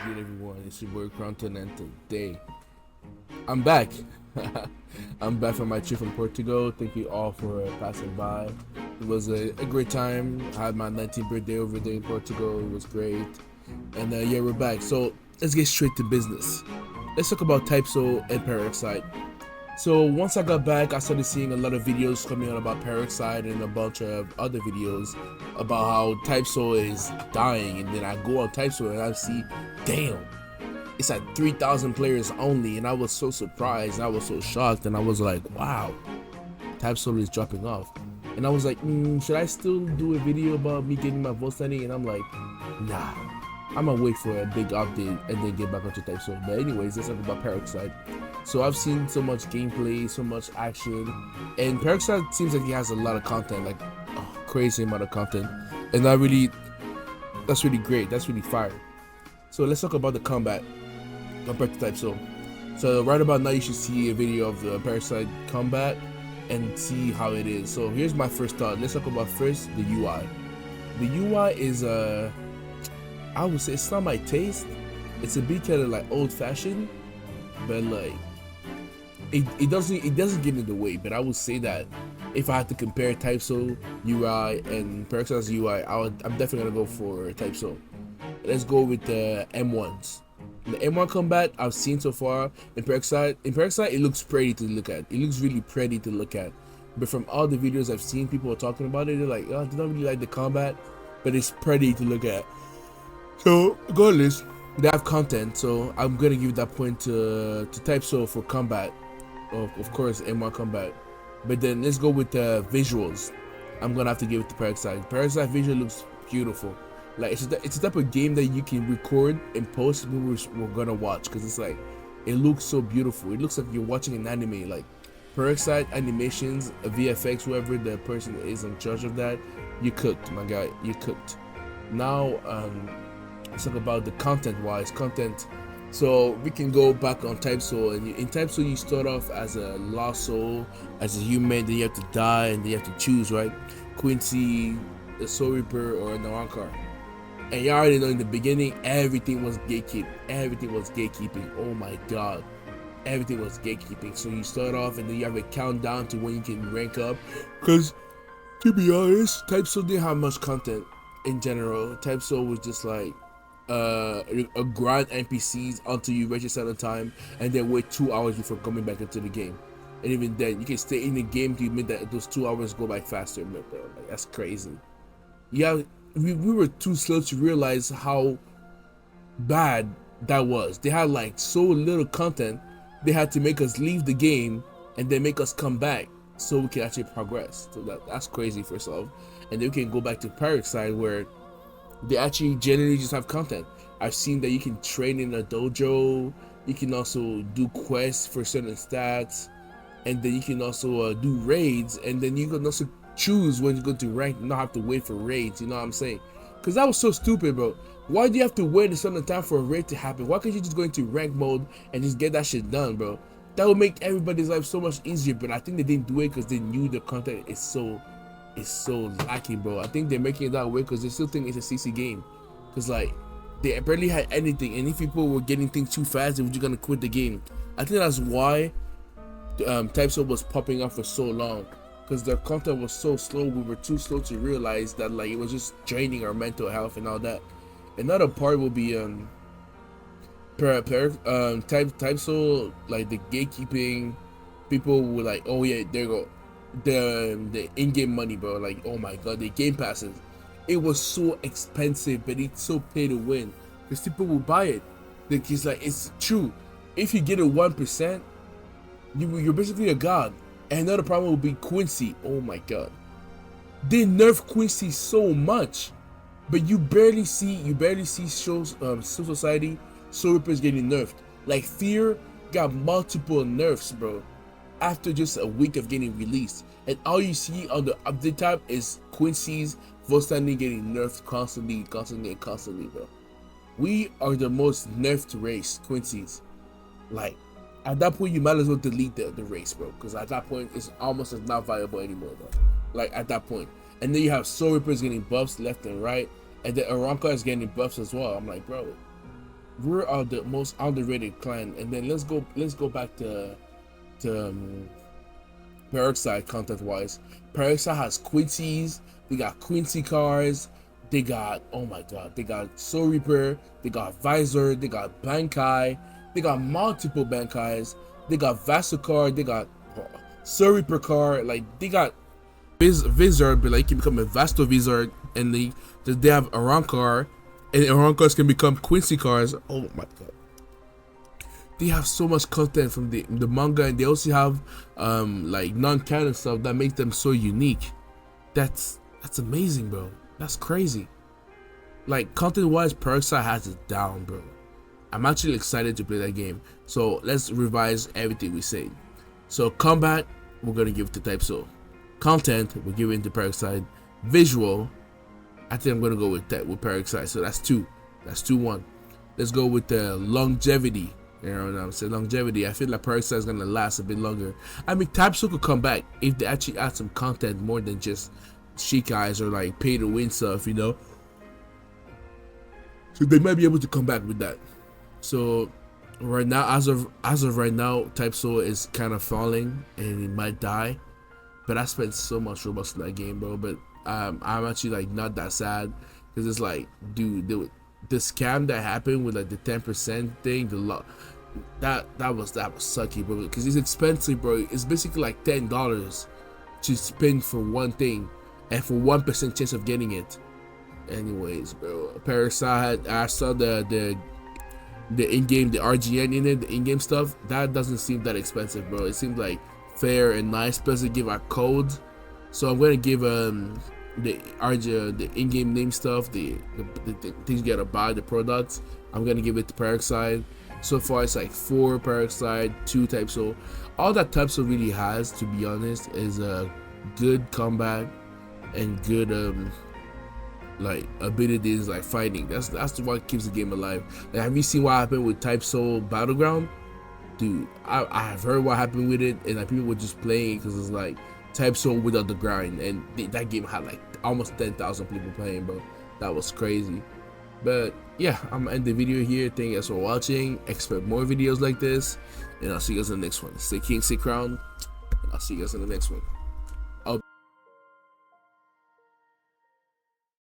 good, everyone? It's your boy Crompton, and today I'm back. I'm back from my trip from Portugal. Thank you all for passing by. It was a great time. I had my 19th birthday over there in Portugal. It was great. And yeah, we're back. So let's get straight to business. Let's talk about Typeso and Peroxide. So once I got back, I started seeing a lot of videos coming out about Peroxide and a bunch of other videos about how Typeso is dying. And then I go on Typeso and I see, damn, it's at 3,000 players only. And I was so surprised. I was so shocked. And I was like, wow, Typeso is dropping off. And I was like, should I still do a video about me getting my vote standing? And I'm like, nah, I'm gonna wait for a big update and then get back onto Typeso. But anyways, let's talk about Peroxide. So I've seen so much gameplay, so much action, and Peroxide seems like he has a lot of content, like crazy amount of content, and that's really great. That's really fire. So let's talk about the combat compared to Typeso. So right about now, you should see a video of the Peroxide combat and see how it is. So here's my first thought. Let's talk about first the UI. The UI is I would say it's not my taste. It's a bit kind of like old-fashioned, but like it doesn't get in the way. But I would say that if I had to compare Typeso UI and Peroxide's UI, I'm definitely gonna go for Typeso. Let's go with the M1s. The M1 combat I've seen so far in Peroxide, it looks pretty to look at. It looks really pretty to look at. But from all the videos I've seen, people are talking about it. They're like, oh, they don't really like the combat, but it's pretty to look at. So regardless, they have content, so I'm gonna give that point to Typeso for combat. Of course, M1 combat. But then let's go with the visuals. I'm gonna have to give it to Peroxide. Peroxide visual looks beautiful. Like it's a type of game that you can record and post when we're gonna watch, because it's like it looks so beautiful. It looks like you're watching an anime. Like Peroxide animations, VFX, whoever the person is in charge of that, you cooked, my guy. You cooked. Now let's talk about the content. So we can go back on Typeso, and in Typeso you start off as a lost soul, as a human, then you have to die, and then you have to choose, right? Quincy, the Soul Reaper, or Narankar. And you already know in the beginning, everything was gatekeeping. Oh my god, everything was gatekeeping. So you start off, and then you have a countdown to when you can rank up. Because to be honest, Typeso didn't have much content in general. Typeso was just like a grind NPCs until you reach a certain time, and then wait 2 hours before coming back into the game. And even then, you can stay in the game to make that those 2 hours go by faster, bro. Like, that's crazy. Yeah, we were too slow to realize how bad that was. They had like so little content. They had to make us leave the game and then make us come back so we can actually progress. So that's crazy, first off. And then we can go back to Peroxide, where they actually generally just have content. I've seen that you can train in a dojo, you can also do quests for certain stats, and then you can also do raids, and then you can also choose when you go to rank, not have to wait for raids, you know what I'm saying? Because that was so stupid, bro. Why do you have to wait a certain time for a raid to happen? Why can't you just go into rank mode and just get that shit done, bro? That would make everybody's life so much easier, but I think they didn't do it because they knew the content is so lacking, bro. I think they're making it that way because they still think it's a CC game. Because like they barely had anything, and if people were getting things too fast, they were just gonna quit the game. I think that's why Typeso was popping up for so long, because their content was so slow. We were too slow to realize that like it was just draining our mental health and all that. Another part will be Typeso, like the gatekeeping. People were like, oh yeah, there you go. The in-game money, bro. Like, oh my god, the game passes. It was so expensive, but it's so pay to win because people will buy it. It's like, it's true. If you get a 1%, you're basically a god. And another problem will be Quincy. Oh my god, they nerf Quincy so much, but you barely see shows Soul Society, Soul Reapers getting nerfed. Like Fear got multiple nerfs, bro, after just a week of getting released, and all you see on the update tab is Quincy's vote standing getting nerfed constantly, bro. We are the most nerfed race, Quincy's. Like, at that point, you might as well delete the race, bro, because at that point, it's almost not viable anymore, bro. Like, at that point. And then you have Soul Reapers getting buffs left and right, and then Aranka is getting buffs as well. I'm like, bro, we're the most underrated clan. And then let's go back to Peroxide content wise. Peroxide has Quincy's, they got Quincy cars, they got, oh my god, they got Soul Reaper, they got Visor, they got Bankai, they got multiple Bankais, they got Vasukar, they got Soul Reaper car, like they got Visor, but like can become a Vasto Visor, and they have Arankar, and Arankars can become Quincy cars. Oh my god. They have so much content from the manga, and they also have like non-canon stuff that makes them so unique. That's amazing, bro. That's crazy. Like content wise, Peroxide has it down, bro. I'm actually excited to play that game. So let's revise everything we say. So combat, we're gonna give it to Type Soul. Content, we're giving it to Peroxide. Visual, I think I'm gonna go with that with Peroxide. So that's 2. That's 2-1. Let's go with the longevity. You know what I'm saying? Longevity. I feel like Peroxide is gonna last a bit longer. I mean, Type Soul could come back if they actually add some content more than just chic eyes or like pay to win stuff, you know. So they might be able to come back with that. So right now, as of right now, Type Soul is kind of falling and it might die. But I spent so much Robux in that game, bro. But I'm actually like not that sad because it's like, dude, the scam that happened with like the 10% thing, that was sucky, bro. Because it's expensive, bro. It's basically like $10 to spend for one thing, and for 1% chance of getting it. Anyways, bro, Parasite. I saw the in-game, the RGN in it, the in-game stuff. That doesn't seem that expensive, bro. It seems like fair and nice. Plus, they give out codes, so I'm gonna give the in-game name stuff, the things you gotta buy, the products. I'm gonna give it to Peroxide. So far, it's like 4 Peroxide, 2 Type Soul. All that Type Soul really has, to be honest, is a good combat and good like abilities like fighting. That's what keeps the game alive. Like, have you seen what happened with Type Soul Battleground? Dude, I've heard what happened with it, and like people were just playing because it's like Type Soul without the grind, and that game had like almost 10,000 people playing, bro. That was crazy. But yeah, I'm gonna end the video here. Thank you guys for watching. Expect more videos like this, and I'll see you guys in the next one. Stay king, stay crown, and I'll see you guys in the next one.